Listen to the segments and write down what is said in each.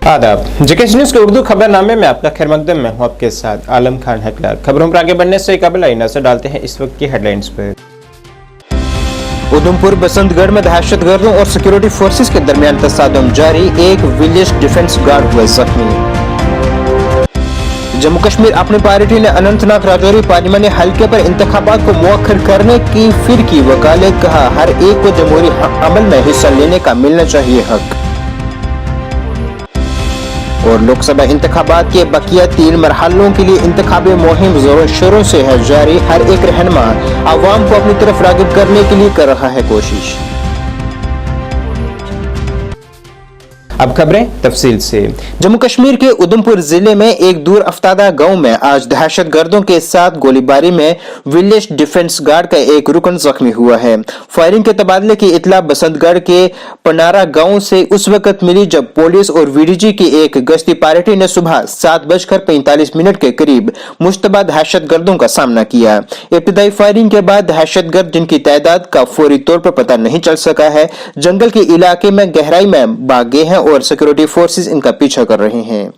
आदाब JKS news के उर्दू खबरनामे में आपका खैरमकदम में हूं आपके साथ आलम खान हेडलाइन। खबरों पर आगे बढ़ने से कबल आई नजर डालते हैं इस वक्त की हेडलाइंस पर। उधमपुर बसंतगढ़ में दहशतगर्दों और सिक्योरिटी फोर्सेस के दरमियान तसादम जारी, एक विलेज डिफेंस गार्ड हुए जख्मी। जम्मू कश्मीर अपनी पार्टी ने अनंतनाग राजौरी पार्लिमानी हल्के पर इंतखाबात को मुअख्खर करने की फिर की वकालत, कहा हर एक को जमहूरी अमल में हिस्सा लेने का मिलना चाहिए हक। और लोकसभा इंतखाबात के बकिया 3 मरहलों के लिए इंतखाबी मुहिम जोरों शोरों से है जारी, हर एक रहनुमा अवाम को अपनी तरफ राग़िब करने के लिए कर रहा है कोशिश। अब खबरें तफसील से। जम्मू कश्मीर के उधमपुर जिले में एक दूर अफ्तादा गांव में आज दहशतगर्दों के साथ गोलीबारी में विलेज डिफेंस गार्ड का एक रुकन जख्मी हुआ है। फायरिंग के तबादले की इतला बसंतगढ़ के पनारा गांव से उस वक्त मिली जब पुलिस और वीडीजी की एक गश्ती पार्टी ने सुबह 7:45 के करीब मुश्तबा दहशतगर्दों का सामना किया। इब्तिदाई फायरिंग के बाद दहशतगर्द, जिनकी तादाद का फौरी तौर पर पता नहीं चल सका है, जंगल के इलाके में गहराई में भाग गए हैं और सिक्योरिटी फोर्सेस इनका पीछा कर रहे हैं।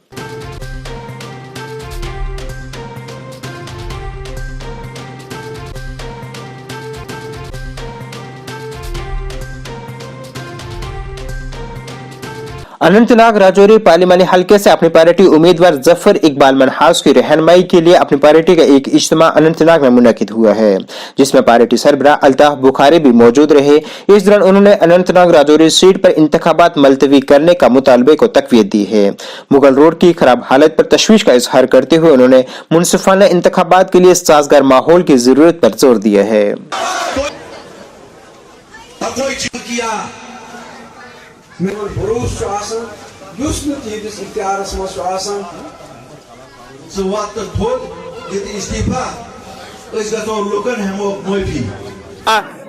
अनंतनाग राजौरी पार्लिमानी हल्के से अपनी पार्टी उम्मीदवार जफर इकबाल मनहास की रहनुमाई के लिए अपनी पार्टी का एक इज्तिमा अनंतनाग में मुनक्किद हुआ है, जिसमें पार्टी सरबराह अल्ताफ बुखारी भी मौजूद रहे। इस दौरान उन्होंने अनंतनाग राजौरी सीट पर इंतखाबात मुलतवी करने का मुतालबे को तकवीयत दी है। मुगल रोड की खराब हालत पर तशवीश का इजहार करते हुए उन्होंने मुनसिफाना इंतखाबात के लिए साजगार माहौल की जरूरत पर जोर दिया है।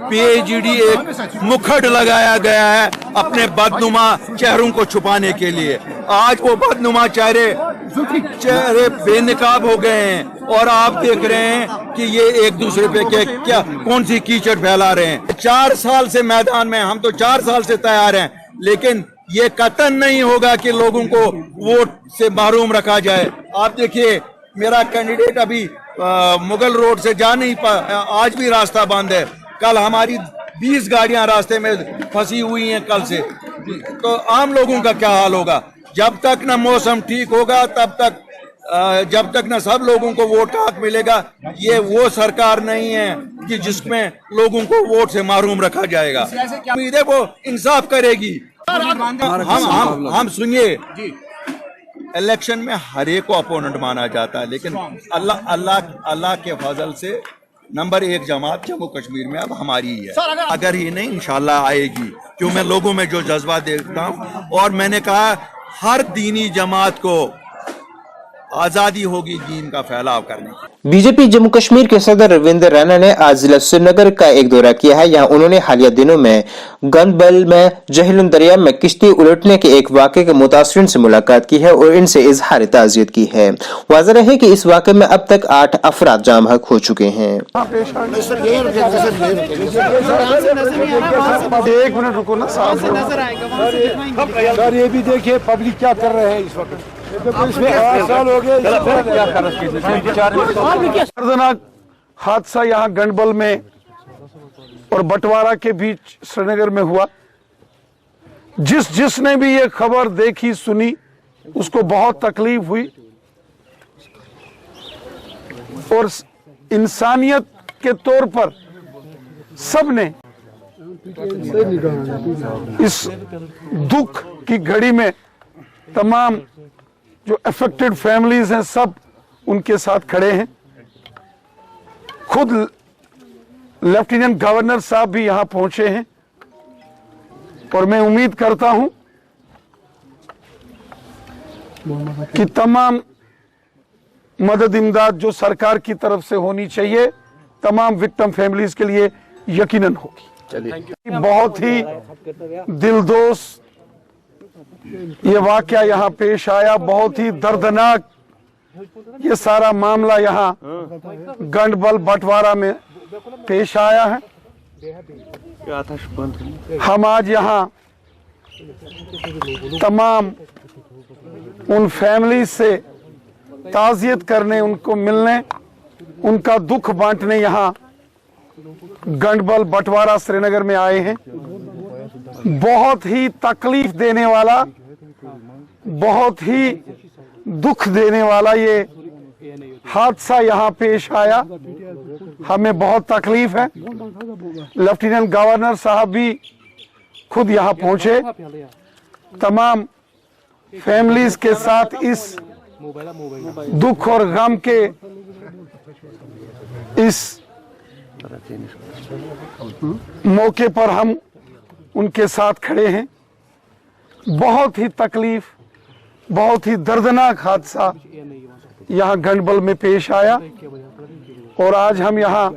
पीएचडी एक मुखट लगाया गया है अपने बदनुमा चेहरों को छुपाने के लिए। आज वो बदनुमा चेहरे बेनकाब हो गए हैं और आप देख रहे हैं कि ये एक दूसरे पे क्या कौन सी कीचड़ फैला रहे हैं। 4 साल से मैदान में, हम तो 4 साल से तैयार हैं, लेकिन ये कतन नहीं होगा कि लोगों को वोट से महरूम रखा जाए। आप देखिए मेरा कैंडिडेट अभी मुगल रोड से जा नहीं पा, आज भी रास्ता बंद है। कल हमारी 20 गाड़ियां रास्ते में फंसी हुई हैं कल से। तो आम लोगों का क्या हाल होगा? जब तक न मौसम ठीक होगा तब तक जब तक न सब लोगों को वोट का हक मिलेगा, ये वो सरकार नहीं है कि जिसमें लोगों को वोट से महरूम रखा जाएगा। उम्मीद है वो इंसाफ करेगी। हम सुनिए, इलेक्शन में हर एक को अपोनेंट माना जाता है, लेकिन अल्लाह के फजल से नंबर 1 जमात जम्मू कश्मीर में अब हमारी ही है। अगर ये नहीं इंशाल्लाह आएगी, क्यों मैं लोगों में जो जज्बा देखता हूँ, और मैंने कहा हर दीनी जमात को आजादी होगी दीन का फैलाव करने की। बीजेपी जम्मू कश्मीर के सदर रविंद्र रैना ने आज जिला श्रीनगर का एक दौरा किया है। यहाँ उन्होंने हालिया दिनों में गंदबल में जहलम दरिया में किश्ती उलटने के एक वाक़े के मुतासरीन से मुलाकात की है और इनसे इजहार ताज़ियत की है। वाज़ेह है कि इस वाक़े में अब तक 8 अफराद जाम हक हो चुके हैं। एक मिनट रुको ना साहब, ये भी देखिए पब्लिक क्या कर रहे हैं इस वक्त। इसमें 8 साल हो गए। दर्दनाक हादसा यहाँ गंडबल में और बटवारा के बीच श्रीनगर में हुआ। जिसने भी ये खबर देखी सुनी उसको बहुत तकलीफ हुई और इंसानियत के तौर पर सबने इस दुख की घड़ी में तमाम जो अफेक्टेड फैमिलीज हैं सब उनके साथ खड़े हैं। खुद लेफ्टिनेंट गवर्नर साहब भी यहां पहुंचे हैं और मैं उम्मीद करता हूं कि तमाम मदद इमदाद जो सरकार की तरफ से होनी चाहिए तमाम विक्टिम फैमिलीज के लिए यकीनन होगी। बहुत ही दिलदोज ये वाकया यहाँ पेश आया, बहुत ही दर्दनाक ये सारा मामला यहाँ गंडबल बटवारा में पेश आया है। हम आज यहाँ तमाम उन फैमिली से ताज़ियत करने, उनको मिलने, उनका दुख बांटने यहाँ गंडबल बटवारा श्रीनगर में आए हैं। बहुत ही तकलीफ देने वाला, बहुत ही दुख देने वाला ये हादसा यहाँ पेश आया। हमें बहुत तकलीफ है। लेफ्टिनेंट गवर्नर साहब भी खुद यहाँ पहुंचे, तमाम फैमिलीज के साथ इस दुख और गम के इस मौके पर हम उनके साथ खड़े हैं। बहुत ही तकलीफ, बहुत ही दर्दनाक हादसा यहाँ गंडबल में पेश आया और आज हम यहाँ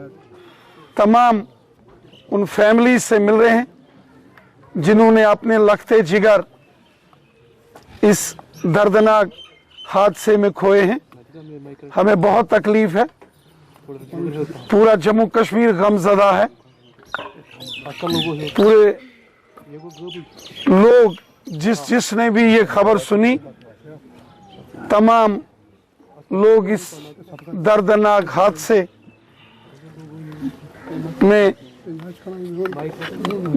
तमाम उन फैमिली से मिल रहे हैं जिन्होंने अपने लखते जिगर इस दर्दनाक हादसे में खोए हैं। हमें बहुत तकलीफ है, पूरा जम्मू कश्मीर गमज़दा है। पूरे लोग जिसने भी ये खबर सुनी, तमाम लोग इस दर्दनाक हादसे में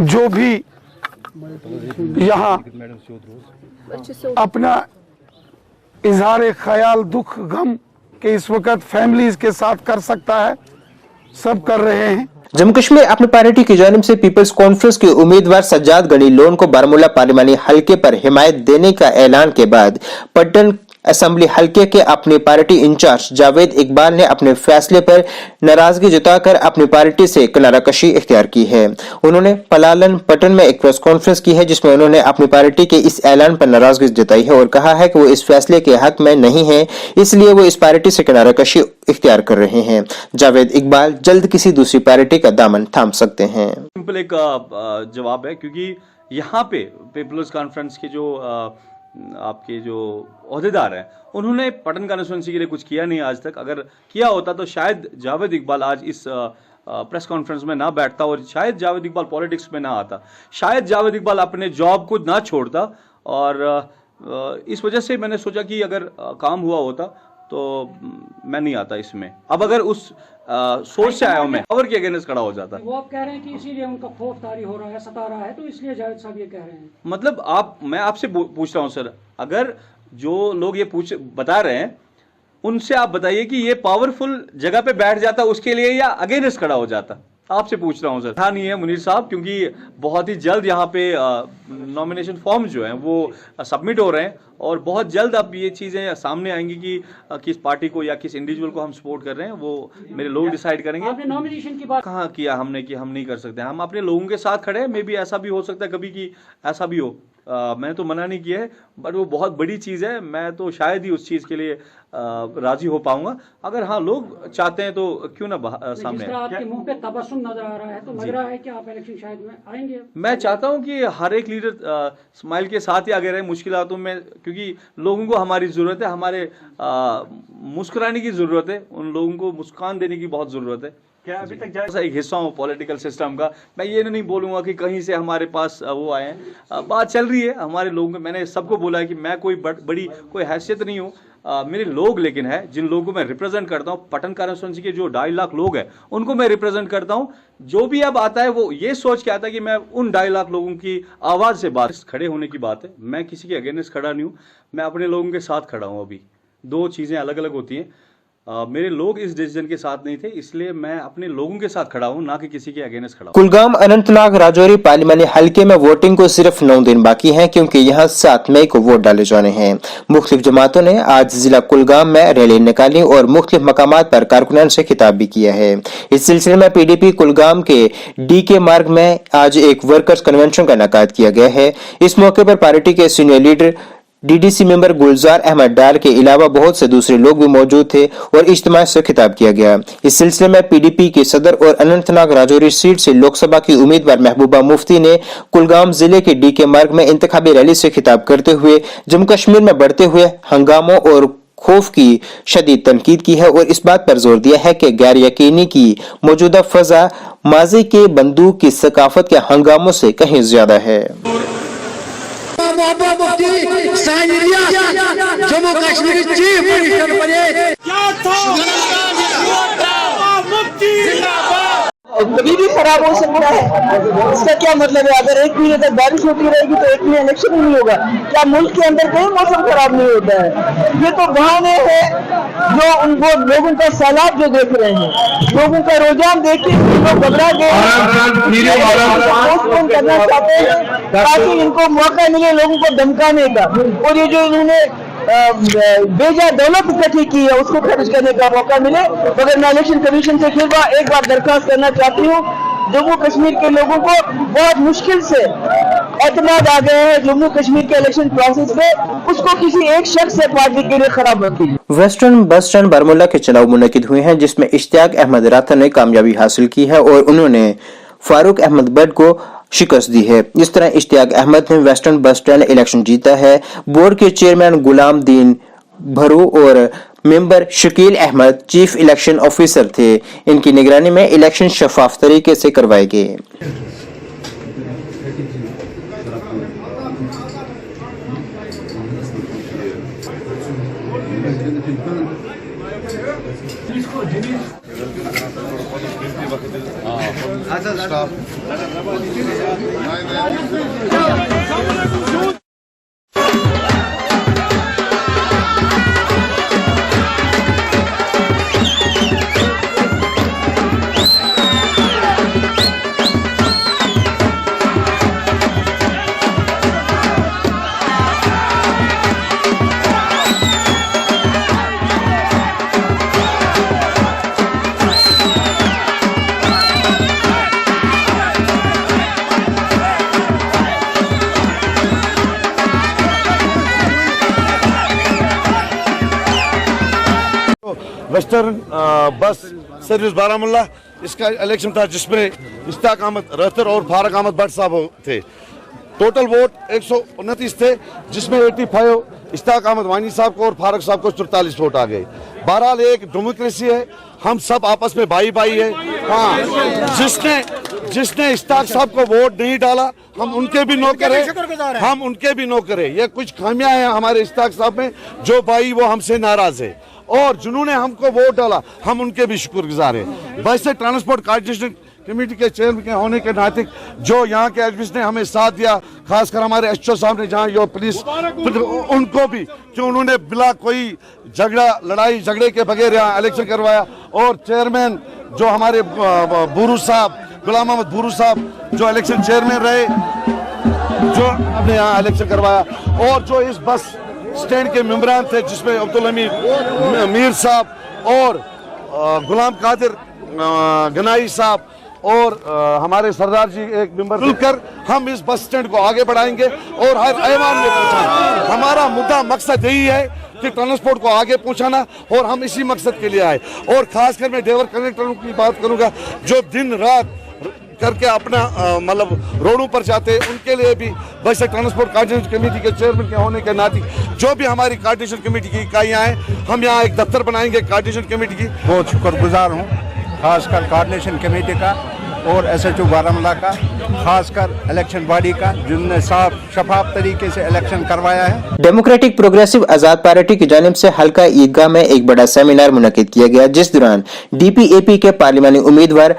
जो भी यहाँ अपना इजहार ख्याल दुख गम के इस वक्त फैमिलीज के साथ कर सकता है, सब कर रहे हैं। जम्मू कश्मीर अपनी पार्टी की जानिब से पीपल्स कॉन्फ्रेंस के उम्मीदवार सज्जाद गनी लोन को बारामूला पार्लिमानी हलके पर हिमायत देने का ऐलान के बाद पट्टन असेंबली हलके के अपनी पार्टी इंचार्ज जावेद इकबाल ने अपने फैसले पर नाराजगी जताकर अपनी पार्टी से किनारा कशी इख्तियार की है। उन्होंने पलालन पट्टन में एक प्रेस कॉन्फ्रेंस की है जिसमें उन्होंने अपनी पार्टी के इस ऐलान पर नाराजगी जताई है और कहा है कि वो इस फैसले के हक में नहीं है, इसलिए वो इस पार्टी से किनारा कशी इख्तियार कर रहे हैं। जावेद इकबाल जल्द किसी दूसरी पार्टी का दामन थाम सकते हैं। सिंपल एक जवाब है, क्योंकि यहाँ पे पीपल्स कॉन्फ्रेंस के जो आपके जो ओहदेदार हैं उन्होंने पटन कॉन्स्टिट्यूंसी के लिए कुछ किया नहीं आज तक। अगर किया होता तो शायद जावेद इकबाल आज इस प्रेस कॉन्फ्रेंस में ना बैठता और शायद जावेद इकबाल पॉलिटिक्स में ना आता, शायद जावेद इकबाल अपने जॉब को ना छोड़ता। और इस वजह से मैंने सोचा कि अगर काम हुआ होता तो मैं नहीं आता इसमें। अब अगर उस सोच से आया हूं मैं, पावर के अगेंस्ट खड़ा हो जाता। वो आप कह रहे हैं कि इसीलिए उनका खौफ तारी हो रहा है, सता रहा है, तो इसलिए जावेद साहब ये कह रहे हैं। मतलब मैं आपसे पूछ रहा हूं सर, अगर जो लोग ये बता रहे हैं उनसे आप बताइए कि ये पावरफुल जगह पे बैठ जाता उसके लिए या अगेंस्ट खड़ा हो जाता। आपसे पूछ रहा हूं सर। हाँ नहीं है मुनीर साहब, क्योंकि बहुत ही जल्द यहाँ पे नॉमिनेशन फॉर्म जो हैं वो सबमिट हो रहे हैं और बहुत जल्द अब ये चीज़ें सामने आएंगी कि किस पार्टी को या किस इंडिविजुअल को हम सपोर्ट कर रहे हैं, वो मेरे लोग डिसाइड करेंगे। आपने नॉमिनेशन की बात कहाँ किया हमने कि हम नहीं कर सकते, हम अपने लोगों के साथ खड़े हैं। मे बी ऐसा भी हो सकता है कभी कि ऐसा भी हो, मैंने तो मना नहीं किया है, बट वो बहुत बड़ी चीज़ है, मैं तो शायद ही उस चीज़ के लिए राजी हो पाऊंगा। अगर हाँ लोग चाहते हैं तो क्यों ना सामने। आपके मुंह पे तबस्सुम नजर आ रहा है तो लग रहा है कि आप इलेक्शन शायद में आएंगे। मैं चाहता हूं कि हर एक लीडर स्माइल के साथ ही आगे रहे मुश्किलातों में, क्योंकि लोगों को हमारी ज़रूरत है, हमारे मुस्कुराने की ज़रूरत है, उन लोगों को मुस्कान देने की बहुत ज़रूरत है। क्या अभी तक एक हिस्सा हूँ पॉलिटिकल सिस्टम का, मैं ये नहीं बोलूँगा कि कहीं से हमारे पास वो आए हैं। बात चल रही है हमारे लोगों में, मैंने सबको बोला है कि मैं कोई बड़ी कोई हैसियत नहीं हूँ, मेरे लोग लेकिन है जिन लोगों को मैं रिप्रेजेंट करता हूँ। पटन कॉन्स्टिट्यूंसी के जो 2.5 लाख लोग हैं उनको मैं रिप्रेजेंट करता हूँ। जो भी अब आता है वो ये सोच के आता है कि मैं उन 2.5 लाख लोगों की आवाज़ से बात खड़े होने की बात है। मैं किसी के अगेंस्ट खड़ा नहीं हूँ, मैं अपने लोगों के साथ खड़ा हूँ। अभी दो चीज़ें अलग अलग होती हैं। मेरे लोग इस डिसीजन के साथ नहीं थे, इसलिए मैं अपने लोगों के साथ खड़ा हूं, ना कि किसी के अगेंस्ट खड़ा हूं। कुलगाम अनंतनाग राजौरी पार्लिमानी हलके में वोटिंग को सिर्फ 9 दिन बाकी हैं, क्योंकि यहां 7 मई को वोट डाले जाने हैं। मुख्तलिफ जमातों ने आज जिला कुलगाम में रैली निकाली और मुख्तलिफ मकामात पर कारकुनान से खिताब भी किया है। इस सिलसिले में PDP कुलगाम के DK मार्ग में आज एक वर्कर्स कन्वेंशन का इनेकाद किया गया है। इस मौके पर पार्टी के सीनियर लीडर DDC मेंबर गुलजार अहमद डार के अलावा बहुत से दूसरे लोग भी मौजूद थे और इज्तिमा से खिताब किया गया। इस सिलसिले में PDP के सदर और अनंतनाग राजौरी सीट से लोकसभा की उम्मीदवार महबूबा मुफ्ती ने कुलगाम जिले के DK मार्ग में इंतखाबी रैली से खिताब करते हुए जम्मू कश्मीर में बढ़ते हुए हंगामों और खौफ की शदीद तनकीद की है और इस बात पर जोर दिया है कि गैर यकीनी की मौजूदा फजा माजी के बंदूक की सकाफत के हंगामों से कहीं ज्यादा है। محبوبہ مفتی سانی ریاست جموں کشمیر چیف منسٹر بنے کبھی بھی خراب ہو سکتا ہے. اس کا کیا مطلب ہے؟ اگر ایک مہینے تک بارش ہوتی رہے گی تو ایک مہینے الیکشن ہی نہیں ہوگا. کیا ملک کے اندر کوئی موسم خراب نہیں ہوتا ہے؟ یہ تو بہانے ہیں جو ان کو لوگوں کا سیلاب جو دیکھ رہے ہیں, لوگوں کا رجحان دیکھ کے لوگ گھبرا گئے پوسٹ پون کرنا چاہتے ہیں تاکہ ان کو موقع ملے لوگوں کو دھمکانے کا, اور یہ جو انہوں نے بیجا دولت اکٹھی کی ہے اس کو خرچ کرنے کا موقع ملے. مگر میں الیکشن کمیشن سے پھر ایک بار درخواست کرنا چاہتی ہوں, جموں کشمیر کے لوگوں کو بہت مشکل سے اعتماد آ گیا ہے جموں کشمیر کے الیکشن پروسیس میں, اس کو کسی ایک شخص سے پارٹی کے لیے خراب ہوتی ہے. ویسٹرن بس اسٹینڈ بارہمولہ کے چناؤ منعقد ہوئے ہیں جس میں اشتیاق احمد راتھر نے کامیابی حاصل کی ہے اور انہوں نے فاروق احمد بٹ کو شکست دی ہے. اس طرح اشتیاق احمد نے ویسٹرن بس اسٹینڈ الیکشن جیتا ہے. بورڈ کے چیئرمین غلام دین بھرو اور member Shakeel Ahmed chief election officer تھے. ان کی نگرانی میں الیکشن شفاف طریقے سے کروائے گئے. ویسٹرن بس سروس بارہمولہ اس کا الیکشن تھا جس میں اشتیاق احمد راتھر اور فاروق احمد بٹ صاحب تھے. ٹوٹل ووٹ 129 تھے جس میں 85 اشتیاق احمد وانی صاحب کو اور فاروق صاحب کو 44 ووٹ آ گئے. بہرحال ایک ڈیموکریسی ہے, ہم سب آپس میں بھائی بھائی ہیں. ہاں, جس نے اشتیاق صاحب کو ووٹ نہیں ڈالا ہم ان کے بھی نوکر ہیں. یہ کچھ خامیاں ہیں ہمارے اشتیاق صاحب میں جو بھائی وہ ہم سے ناراض ہے, اور جنہوں نے ہم کو ووٹ ڈالا ہم ان کے بھی شکر گزار ہیں. ویسے ٹرانسپورٹ کوآرڈینیشن کمیٹی کے چیئرمین کے ہونے کے ناطے جو یہاں کے ایکٹیوسٹ نے ہمیں ساتھ دیا, خاص کر ہمارے ایس او صاحب نے جہاں یہ پولیس ان کو بھی کہ انہوں نے بلا کوئی لڑائی جھگڑے کے بغیر یہاں الیکشن کروایا. اور چیئرمین جو ہمارے بورو صاحب غلام احمد بورو صاحب جو الیکشن چیئرمین رہے جو ہم نے یہاں الیکشن کروایا. اور جو اس بس اسٹینڈ کے ممبران تھے جس میں عبدالحمید میر صاحب اور غلام قادر گنائی صاحب اور ہمارے سردار جی ایک ممبر مل کر ہم اس بس اسٹینڈ کو آگے بڑھائیں گے اور ہر ایوان میں پہنچائیں. ہمارا مدعا مقصد یہی ہے کہ ٹرانسپورٹ کو آگے پہنچانا, اور ہم اسی مقصد کے لیے آئے. اور خاص کر میں ڈرائیور کنڈکٹروں کی بات کروں گا جو دن رات کر کے اپنا مطلب روڈوں پر جاتے ہیں, ان کے لیے بھی ویسے ٹرانسپورٹ کوآرڈینیشن کمیٹی کے چیئرمین کے ہونے کے ناطے جو بھی ہماری کوآرڈینیشن کمیٹی کی اکائیاں ہیں ہم یہاں ایک دفتر بنائیں گے کوآرڈینیشن کمیٹی کی. بہت شکر گزار ہوں خاص کر کوآرڈینیشن کمیٹی کا اور ایس ایچ او بارہمولہ کا, خاص کر الیکشن باڈی کا جنہوں نے صاف شفاف طریقے سے الیکشن کروایا ہے. ڈیموکریٹک پروگریسو آزاد پارٹی کی جانب سے حلقہ عیدگاہ میں ایک بڑا سیمینار منعقد کیا گیا جس دوران ڈی پی اے پی کے پارلیمانی امیدوار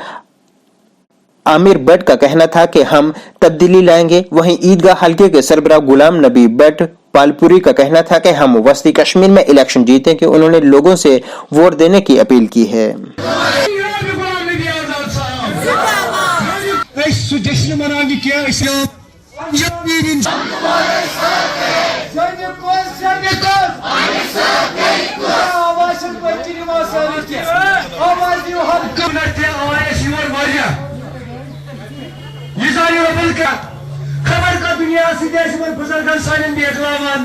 عامر بٹ کا کہنا تھا کہ ہم تبدیلی لائیں گے. وہیں عیدگاہ حلقے کے سربراہ غلام نبی بٹ پالپوری کا کہنا تھا کہ ہم وسطی کشمیر میں الیکشن جیتے کہ انہوں نے لوگوں سے ووٹ دینے کی اپیل کی ہے. خبر کا دنیا سی دیش میں بزرگان سالن دیکھلاوان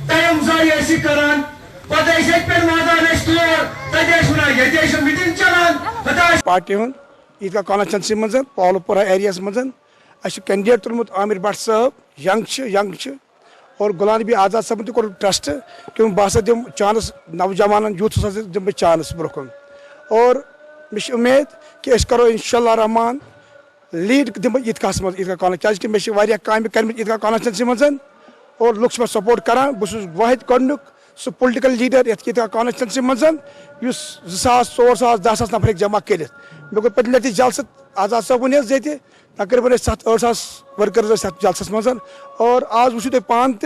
ٹائم ضائع ایسی کران پتہ اسے پر میدان اسٹور تدیش ہونا یہ دیش میٹنگ چلان پارٹی ہوں عید کا کانسٹنسی منزن پالو پورہ ایریاز منزن اس کینڈیڈیٹ ترمت عامر بٹ صاحب ینگ اور غلام نبی آزاد صاحب تہ کور ٹرسٹ کہ بہسا دم چانس نوجوان یوتھ دم چانس برکن. اور مش امید کہ اس کرو انشاءاللہ رحمان لیڈ دم عیدگاہ مز عیدگاہ کانسٹنسی کیا کہ مے کام کرم عیدگاہ کانسٹنسی منزن और लुक्स में सपोर्ट करान बस वाहिद कौनुक सह पोलिटिकल लीडर ये कॉन्स्टिट्यूंसी मज 2004-10 नफर जमा कर मे गो पत्म लटि जलसत आजाद साहब वन ये तकरीबन 7-8 वर्कर्स जलसस मज और आज वो पान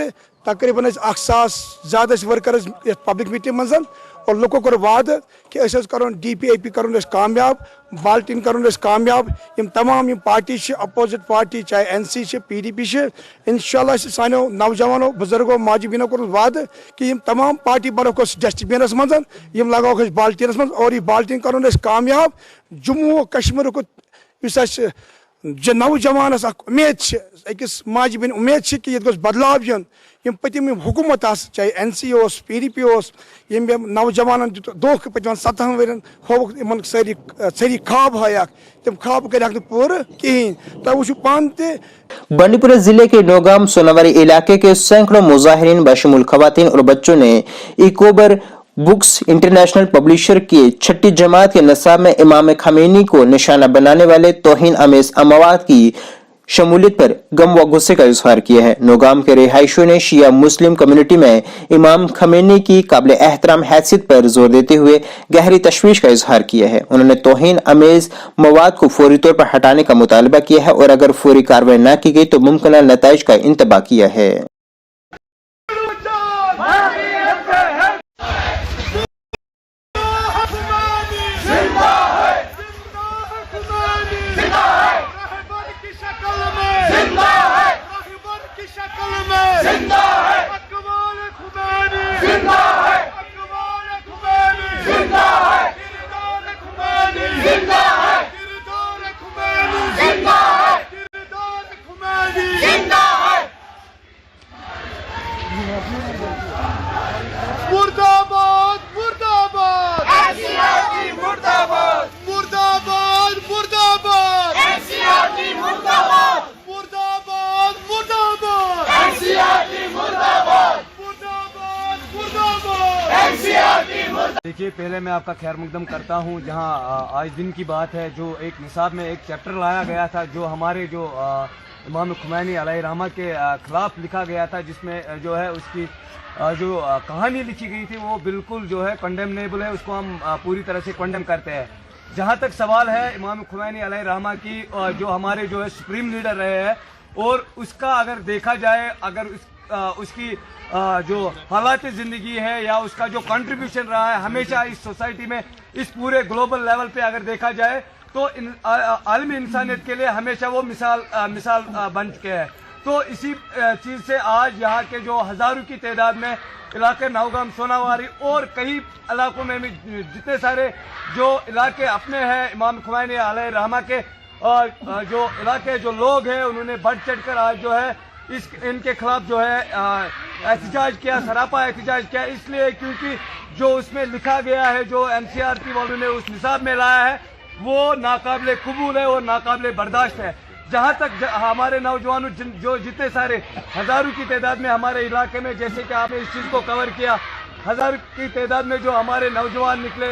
तकरीबन 1,000 ज्यादा वर्कर्स पब्लिक मीटिंग मज और लोगों को वाद कि करो DPAP करो कामयाब बाल्टीन करो कामयाब यम तमाम यम पार्टी अपोजिट पार्टी चाहे NC PDP इंशाल्लाह सानो नौजवानों बुजुर्गों माजी बिनो को वाद कि यम तमाम पार्टी बनो डस्टबिनस मज यम लगाओ बाल्टीनस मज और ये बाल्टीन करो कामयाब जम्मू कश्मीर को नौजवानस उम्मीद अकिस माजी बिन उम्मीद कि ये बदलाव यन यम पतिम हुकूमत चाहे NC PDP यम नौजवान दोख पतिम 7 वन हो सारी खाब हाक तम खाब कर पूरा कहें तब वो पान बांडीपुरा जिले के नौगाम सोनावारी इलाके के सैकड़ों मुजाहिरीन बशमूल खवातीन और बच्चों ने इकोबर बुक्स इंटरनेशनल पब्लिशर की 6ठी जमात के नसाब में इमाम खमीनी को निशाना बनाने वाले तौहीन आमेज अमवात की शमूलियत पर गम व गुस्से का इजहार किया है। नौगाम के रिहायशियों ने शिया मुस्लिम कम्युनिटी में इमाम खमीनी की काबिल एहतराम हैसियत पर जोर देते हुए गहरी तशवीश का इजहार किया है। उन्होंने तौहीन आमेज मवाद को फौरी तौर पर हटाने का मुतालबा किया है और अगर फौरी कार्रवाई न की गई तो मुमकिन नताइज का इंतबाह किया है। मुर्दाबाद मुर्दाबाद NCRT मुर्दाबाद मुर्दाबाद मुर्दाबाद NCRT मुर्दाबाद मुर्दाबाद मुर्दाबाद NCRT मुर्दाबाद मुर्दाबाद मुर्दाबाद NCRT मुर्दाबाद। देखिए, पहले मैं आपका खैर मकदम करता हूँ। जहाँ आज दिन की बात है, जो एक निसाब में एक चैप्टर लाया गया था जो हमारे जो इमाम खुमैनी अलैहिर्रहमा के खिलाफ लिखा गया था, जिसमें जो है उसकी जो कहानी लिखी गई थी वो बिल्कुल जो है कंडेमनेबल है, उसको हम पूरी तरह से कंडेम करते हैं। जहाँ तक सवाल है इमाम खुमैनी अलैहिर्रहमा की, जो हमारे जो है सुप्रीम लीडर रहे हैं, और उसका अगर देखा जाए, अगर उसकी जो हालात ज़िंदगी है या उसका जो कंट्रीब्यूशन रहा है हमेशा इस सोसाइटी में, इस पूरे ग्लोबल लेवल पे अगर देखा जाए तो आलमी इंसानियत के लिए हमेशा वो मिसाल बन चुके हैं। तो इसी चीज़ से आज यहाँ के जो हज़ारों की तादाद में इलाके नौगाम सोनावारी और कई इलाकों में भी जितने सारे जो इलाके अपने हैं इमाम खुमैनी अलैहिर्रहमा के, और जो इलाके जो लोग हैं उन्होंने बढ़ चढ़ कर आज जो है इनके खिलाफ जो है एहतजाज किया, सरापा एहतजाज किया, इसलिए क्योंकि जो उसमें लिखा गया है, जो NCRT वालों ने उस निसाब में लाया है, वो नाकाबिले कबूल है और नाकाबिले बर्दाश्त है। जहाँ तक हमारे नौजवानों जो जितने सारे हज़ारों की तादाद में हमारे इलाके में, जैसे कि आपने इस चीज़ को कवर किया, हज़ार की तादाद में जो हमारे नौजवान निकले,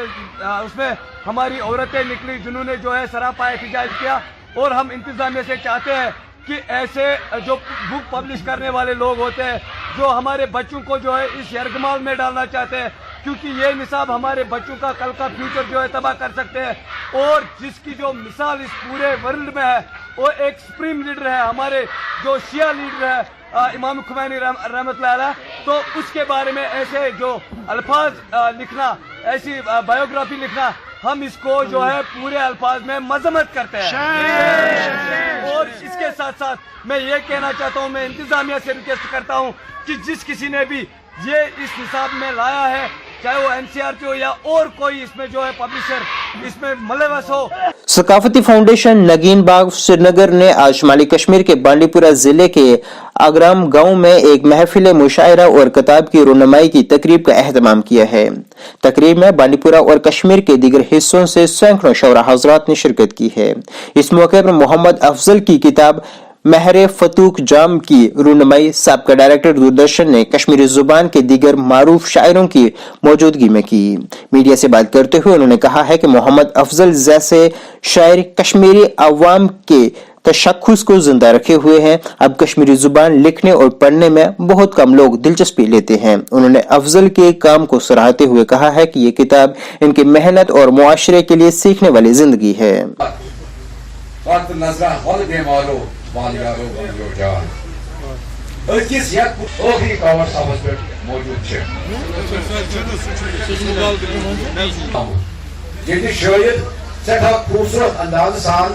उसमें हमारी औरतें निकली जिन्होंने जो है सरापा एहतजाज किया। और हम इंतज़ामिया से चाहते हैं कि ऐसे जो बुक पब्लिश करने वाले लोग होते हैं, जो हमारे बच्चों को जो है इस यरगमाल में डालना चाहते हैं, क्योंकि ये निसाब हमारे बच्चों का कल का फ्यूचर जो है तबाह कर सकते हैं, और जिसकी जो मिसाल इस पूरे वर्ल्ड में है वो एक सुप्रीम लीडर है, हमारे जो शिया लीडर है इमाम खुमैनी रहमतुल्लाह अलैह। तो उसके बारे में ऐसे जो अल्फाज लिखना, ऐसी बायोग्राफी लिखना, हम इसको जो है पूरे अल्फाज में मजम्मत करते हैं। और इसके साथ साथ मैं ये कहना चाहता हूँ, मैं इंतजामिया से रिक्वेस्ट करता हूँ कि जिस किसी ने भी ये इस निसाब में लाया है, चाहे वो NCRT हो या और कोई इसमें जो है पब्लिशर इसमें मुलव्वस हो। सकाफती फाउंडेशन नगीन बाग श्रीनगर ने आज शुमाली कश्मीर के बांडीपुरा जिले के आगराम गांव में एक महफिल मुशायरा और किताब की रुनमाई की तकरीब का एहतमाम किया है। तकरीब में बांडीपुरा और कश्मीर के दीगर हिस्सों से सैकड़ों शौरा हजरात ने शिरकत की है। इस मौके पर मोहम्मद अफजल की किताब महरे फतूक जाम की रुनमाई साबका डायरेक्टर दूरदर्शन ने कश्मीरी जुबान के दीगर मारूफ शायरों की मौजूदगी में की। मीडिया से बात करते हुए उन्होंने कहा है कि मोहम्मद अफजल जैसे शायर कश्मीरी अवाम के तशख्खुस को जिंदा रखे हुए हैं। अब कश्मीरी जुबान लिखने और पढ़ने में बहुत कम लोग दिलचस्पी लेते हैं। उन्होंने अफजल के काम को सराहते हुए कहा है कि ये किताब इनकी मेहनत और मुआशरे के लिए सीखने वाली जिंदगी है। खूबसूरत अंदाज सान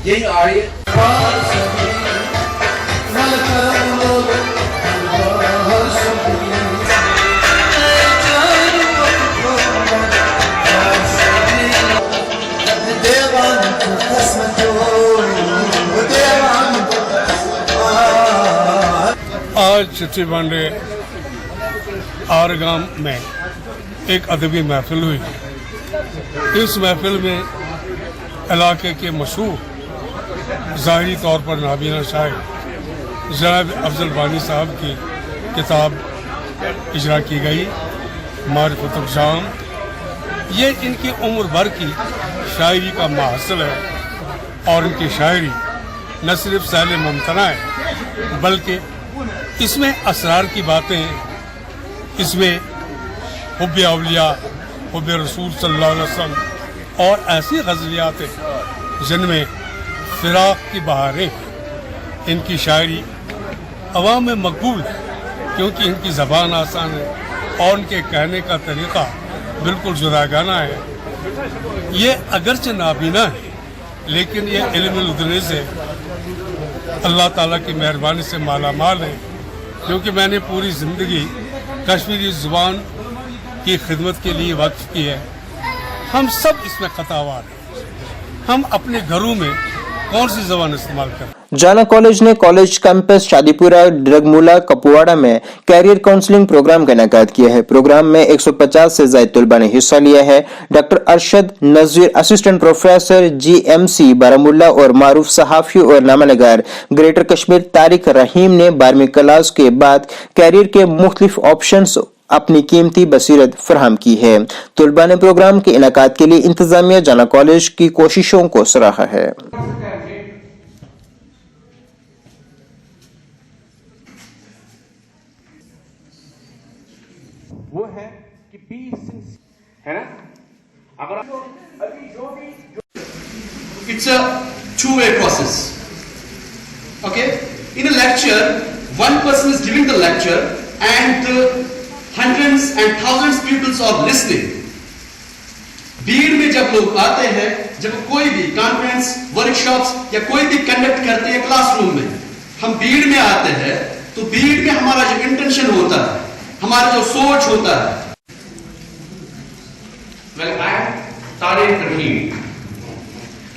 ये आए आज चिट्ठी बांडे आरगाम में एक अदबी महफिल हुई। इस महफिल में इलाके के मशहूर ज़ाहिरी तौर पर नाबीना शायर जनाब अफजल बानी साहब की किताब इजरा की गई, मारिफतुल शाम। ये इनकी उम्र भर की शायरी का माहसल है और इनकी शायरी न सिर्फ सहल मुमतना है बल्कि इसमें असरार की बातें हैं। इसमें हुब्बे औलिया, हुब्बे रसूल सल्लल्लाहु अलैहि वसल्लम और ऐसी गज़लियात हैं जिनमें फिराक की बहारें। इनकी शायरी अवाम में मकबूल है क्योंकि इनकी ज़बान आसान है और उनके कहने का तरीक़ा बिल्कुल जुदागाना है। ये अगरचे नाबीना है लेकिन ये इल्म उदने से अल्लाह ताला की मेहरबानी से माला माल है क्योंकि मैंने पूरी ज़िंदगी कश्मीरी ज़ुबान की खिदमत के लिए वक्फ की है। हम सब इसमें खतावार हैं। हम अपने घरों में कौन सी ज़बान इस्तेमाल करें। जाना कॉलेज ने कॉलेज कैंपस शादीपुरा डरगमूला कपवाड़ा में कैरियर काउंसलिंग प्रोग्राम का इनेकाद किया है। प्रोग्राम में 150 से ज्यादा तलबा ने हिस्सा लिया है। डॉक्टर अरशद नज़ीर, असिस्टेंट प्रोफेसर GMC बारामुल्ला और मारूफ सहाफ़ी और नामनगार ग्रेटर कश्मीर तारिक रहीम ने 12वीं क्लास के बाद कैरियर के मुख्तलिफ ऑप्शंस अपनी कीमती बसीरत फराहम की है। तलबा ने प्रोग्राम के इनेकाद के लिए इंतजामिया जाना कॉलेज की कोशिशों को सराहा है। वो है कि है ना, अगर it's a two-way process. Okay, in a lecture one person is giving the lecture and hundreds and thousands people are listening. भीड़ में जब लोग आते हैं, जब कोई भी कॉन्फ्रेंस, वर्कशॉप्स या कोई भी कंडक्ट करते हैं क्लासरूम में, हम भीड़ में आते हैं तो भीड़ में हमारा जो इंटेंशन होता है, हमारा जो सोच होता है। Well, I am तारिक रहीम।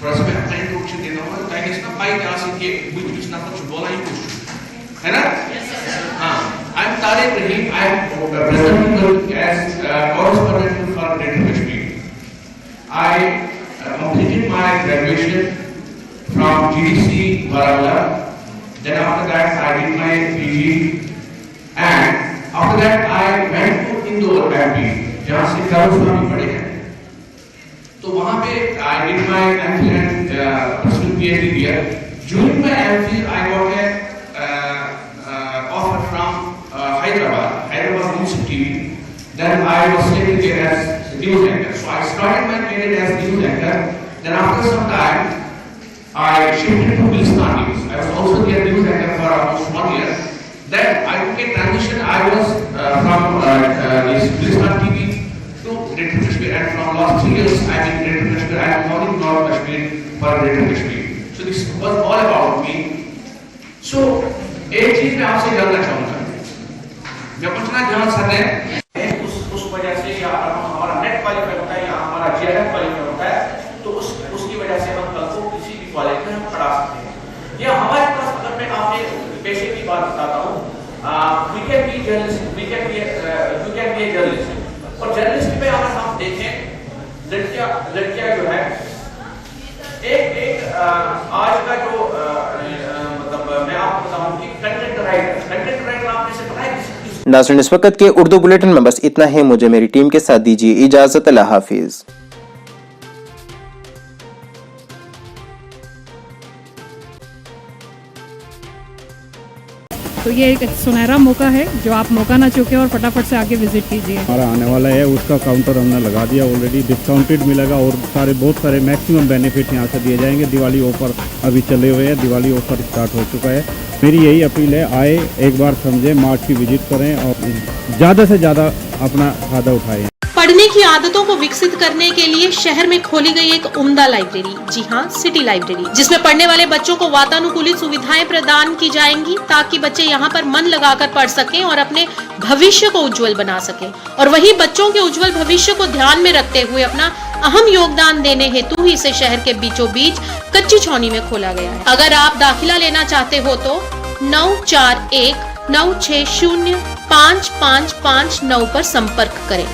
थोड़ा सा मैं अपना इंट्रोडक्शन देता हूँ ताकि इसका पाई क्या से कि मुझे कुछ ना कुछ बोलना ही कुछ है ना। हाँ, I am Tariq Rahim. I am presenting as correspondent for Greater Kashmir. I completed my graduation from GDC Baramulla. Then after that I did my PG and after that I went to Indore MP जहाँ से दारुल पढ़े हैं। तो वहाँ पे I did my MPhil and pursued PhD here. During my MPhil I got a offer from Hyderabad News TV. Then I was selected there as news anchor. So I started my career as news anchor. Then after some time I shifted to Gulistan News. I was also there news anchor for almost 1 year. Then I took a transition. I was from Gulistan TV to Greater Kashmir, and from last 3 years I am in Greater Kashmir. I am calling North Kashmir for Greater Kashmir. So this was all about me. So एक चीज मैं आपसे जानना चाहूँगा, मैं पूछना चाहता हूँ उस वजह से या हमारा नेट क्वालिफाई होता है या हमारा GRF क्वालिफाई होता है तो उसकी वजह से हम कल को किसी भी कॉलेज में हम पढ़ा सकते हैं। या हमारे पास अगर मैं आपसे पेशे की बात बताता हूँ, we can be journalist, you can be a journalist। और जर्नलिस्ट में अगर हम देखें लड़कियां जो है एक आज का जो मतलब मैं आपको बताऊं कि कंटेंट राइटर आपने से पता है। नाज़रीन, इस वक्त के उर्दू बुलेटिन में बस इतना है। मुझे मेरी टीम के साथ दीजिए इजाजत। अल्लाह हाफिज। तो ये एक सुनहरा मौका है जो आप मौका ना चूके और फटाफट से आके विजिट कीजिए। हमारा आने वाला है उसका काउंटर हमने लगा दिया ऑलरेडी, डिस्काउंटेड मिलेगा और बहुत सारे मैक्सिमम बेनिफिट यहाँ से दिए जाएंगे। दिवाली ऑफर अभी चले हुए हैं, दिवाली ऑफर स्टार्ट हो चुका है। मेरी यही अपील है, आए एक बार समझें, मार्ट की विजिट करें और ज़्यादा से ज़्यादा अपना फायदा उठाएं। पढ़ने की आदतों को विकसित करने के लिए शहर में खोली गई एक उम्दा लाइब्रेरी, जी हाँ, सिटी लाइब्रेरी, जिसमें पढ़ने वाले बच्चों को वातानुकूलित सुविधाएं प्रदान की जाएंगी ताकि बच्चे यहाँ पर मन लगाकर पढ़ सकें और अपने भविष्य को उज्जवल बना सकें। और वहीं बच्चों के उज्जवल भविष्य को ध्यान में रखते हुए अपना अहम योगदान देने हेतु ही इसे शहर के बीचों बीच कच्ची छौनी में खोला गया है। अगर आप दाखिला लेना चाहते हो तो 9419605559 पर संपर्क करें।